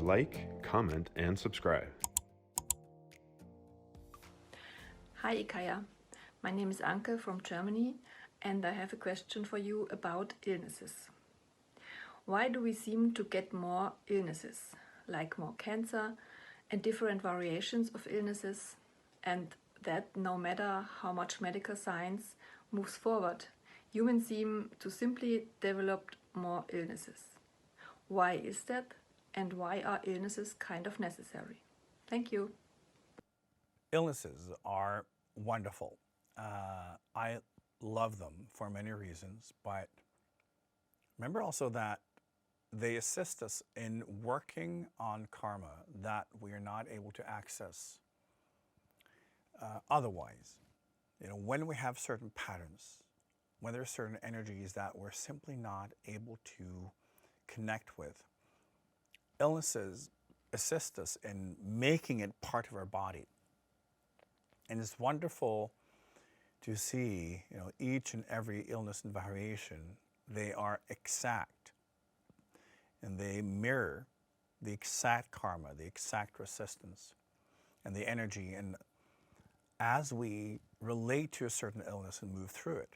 like, comment, and subscribe. Hi IKYA, my name is Anke from Germany and I have a question for you about illnesses. Why do we seem to get more illnesses, like more cancer and different variations of illnesses, and that no matter how much medical science moves forward, humans seem to simply develop more illnesses? Why is that, and why are illnesses kind of necessary? Thank you. Illnesses are wonderful. I love them for many reasons, but remember also that they assist us in working on karma that we are not able to access otherwise. When we have certain patterns, when there are certain energies that we're simply not able to connect with, illnesses assist us in making it part of our body. And it's wonderful to see, each and every illness and variation, they are exact. And they mirror the exact karma, the exact resistance, and the energy. And as we relate to a certain illness and move through it,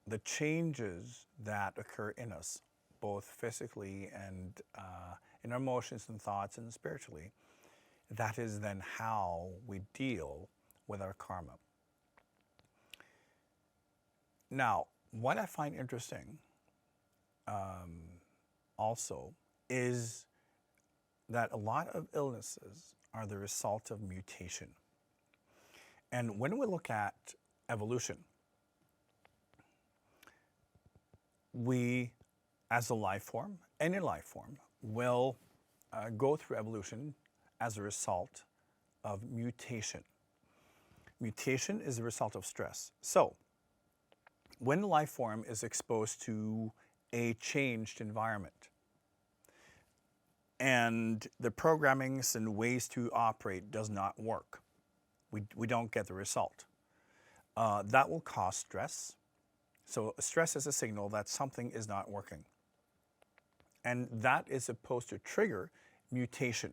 the changes that occur in us, both physically and in our emotions and thoughts and spiritually, that is then how we deal with our karma. Now, what I find interesting also is that a lot of illnesses are the result of mutation. And when we look at evolution, we, as a life form, any life form, will go through evolution as a result of mutation. Mutation is a result of stress. So, when the life form is exposed to a changed environment, and the programmings and ways to operate does not work, we don't get the result. That will cause stress. So stress is a signal that something is not working. And that is supposed to trigger mutation.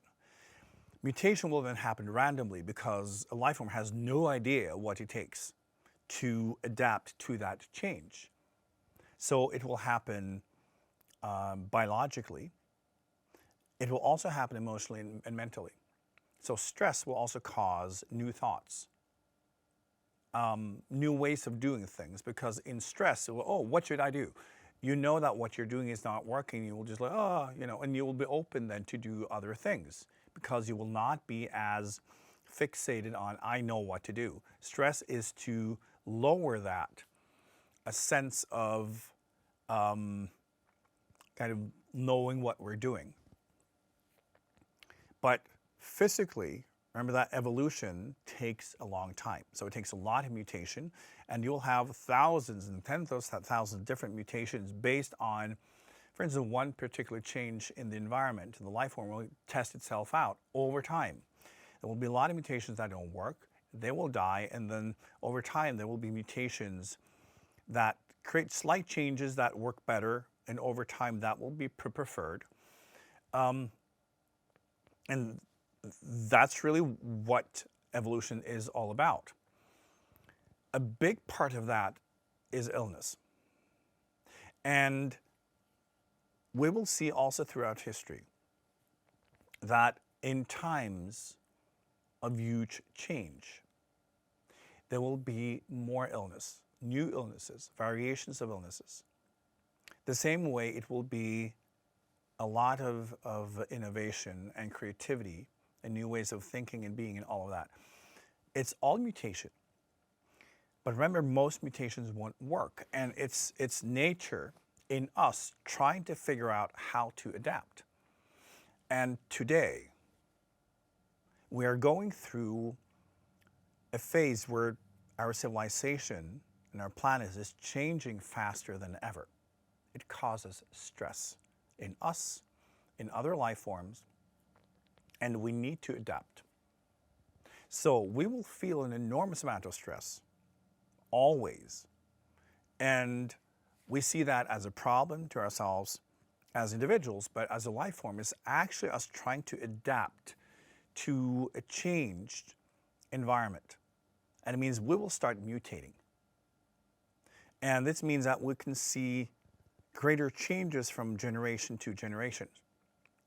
Mutation will then happen randomly because a life form has no idea what it takes to adapt to that change. So it will happen biologically. It will also happen emotionally and mentally. So stress will also cause new thoughts, new ways of doing things, because in stress, it will, what should I do? You know that what you're doing is not working. You will just like, and you will be open then to do other things because you will not be as fixated on, I know what to do. Stress is to lower that, a sense of kind of knowing what we're doing. But physically, remember that evolution takes a long time. So it takes a lot of mutation, and you'll have thousands and tens of thousands of different mutations based on, for instance, one particular change in the environment. The life form will test itself out over time. There will be a lot of mutations that don't work. They will die, and then over time there will be mutations that create slight changes that work better, and over time that will be preferred. And that's really what evolution is all about. A big part of that is illness. And we will see also throughout history that in times of huge change, there will be more illness, new illnesses, variations of illnesses. The same way it will be a lot of innovation and creativity and new ways of thinking and being and all of that. It's all mutation. But remember, most mutations won't work. And it's nature in us trying to figure out how to adapt. And today, we are going through a phase where our civilization and our planet is changing faster than ever. It causes stress in us, in other life forms, and we need to adapt. So we will feel an enormous amount of stress, always. And we see that as a problem to ourselves as individuals, but as a life form, is actually us trying to adapt to a changed environment. And it means we will start mutating. And this means that we can see greater changes from generation to generation.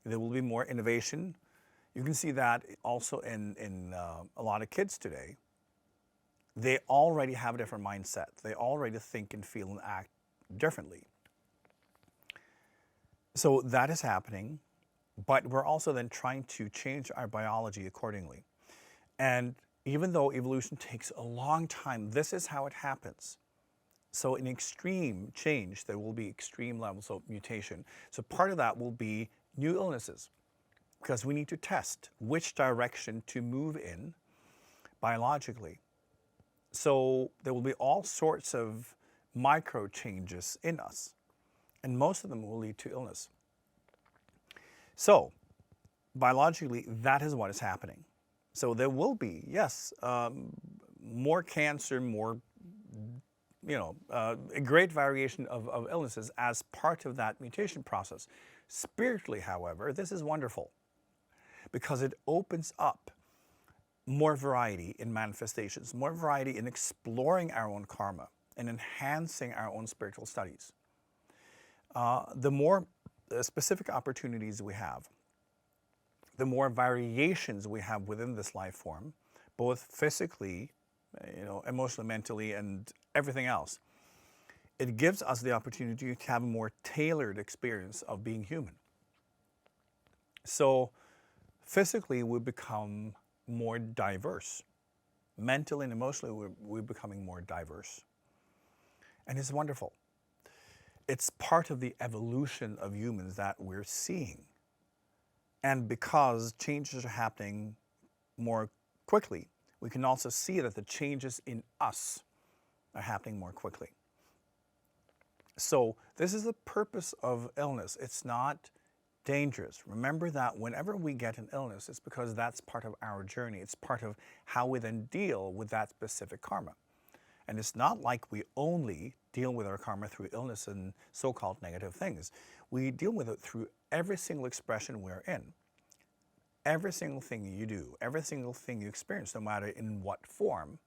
There will be more innovation. You can see that also in a lot of kids today. They already have a different mindset. They already think and feel and act differently. So that is happening, but we're also then trying to change our biology accordingly. And even though evolution takes a long time, this is how it happens. So in extreme change, there will be extreme levels of mutation. So part of that will be new illnesses, because we need to test which direction to move in biologically. So there will be all sorts of micro changes in us, and most of them will lead to illness. So biologically, that is what is happening. So there will be, yes, more cancer, more, a great variation of illnesses as part of that mutation process. Spiritually, however, this is wonderful because it opens up more variety in manifestations, more variety in exploring our own karma and enhancing our own spiritual studies. The more specific opportunities we have, the more variations we have within this life form, both physically, emotionally, mentally, and everything else, it gives us the opportunity to have a more tailored experience of being human. So physically, we become more diverse. Mentally and emotionally, we're becoming more diverse. And it's wonderful. It's part of the evolution of humans that we're seeing. And because changes are happening more quickly, we can also see that the changes in us are happening more quickly. So this is the purpose of illness. It's not dangerous. Remember that whenever we get an illness, it's because that's part of our journey. It's part of how we then deal with that specific karma. And it's not like we only deal with our karma through illness and so-called negative things. We deal with it through every single expression we're in. Every single thing you do, every single thing you experience, no matter in what form,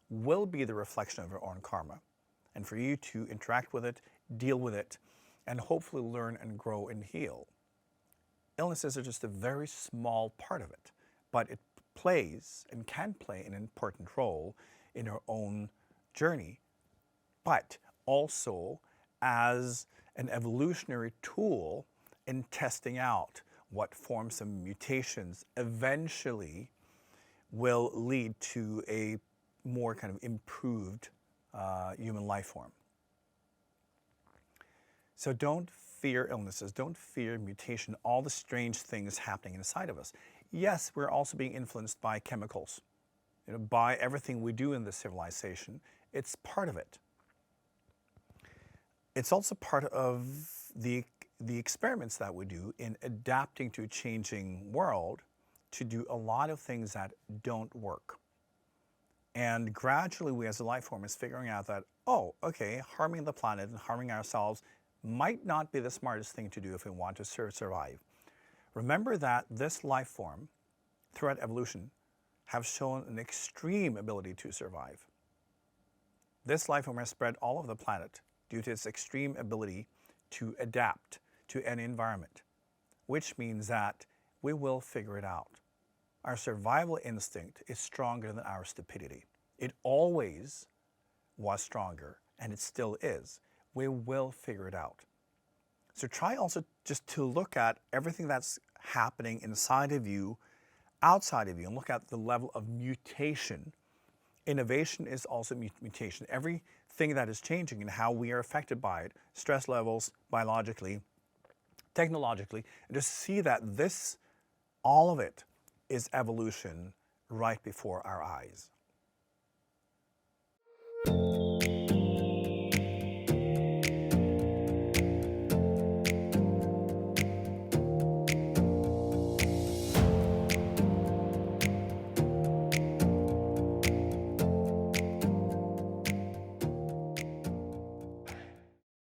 will be the reflection of your own karma. And for you to interact with it, deal with it, and hopefully learn and grow and heal. Illnesses are just a very small part of it, but it plays and can play an important role in our own journey, but also as an evolutionary tool in testing out what forms of mutations eventually will lead to a more kind of improved human life form. So don't fear illnesses, don't fear mutation, all the strange things happening inside of us. Yes, we're also being influenced by chemicals, by everything we do in this civilization. It's part of it. It's also part of the experiments that we do in adapting to a changing world to do a lot of things that don't work. And gradually we as a life form is figuring out that, oh, okay, harming the planet and harming ourselves might not be the smartest thing to do if we want to survive. Remember that this life form, throughout evolution, have shown an extreme ability to survive. This life form has spread all over the planet due to its extreme ability to adapt to any environment, which means that we will figure it out. Our survival instinct is stronger than our stupidity. It always was stronger, and it still is. We will figure it out. So try also just to look at everything that's happening inside of you, outside of you, and look at the level of mutation. Innovation is also mutation. Everything that is changing and how we are affected by it, stress levels, biologically, technologically, and just see that this, all of it, is evolution right before our eyes.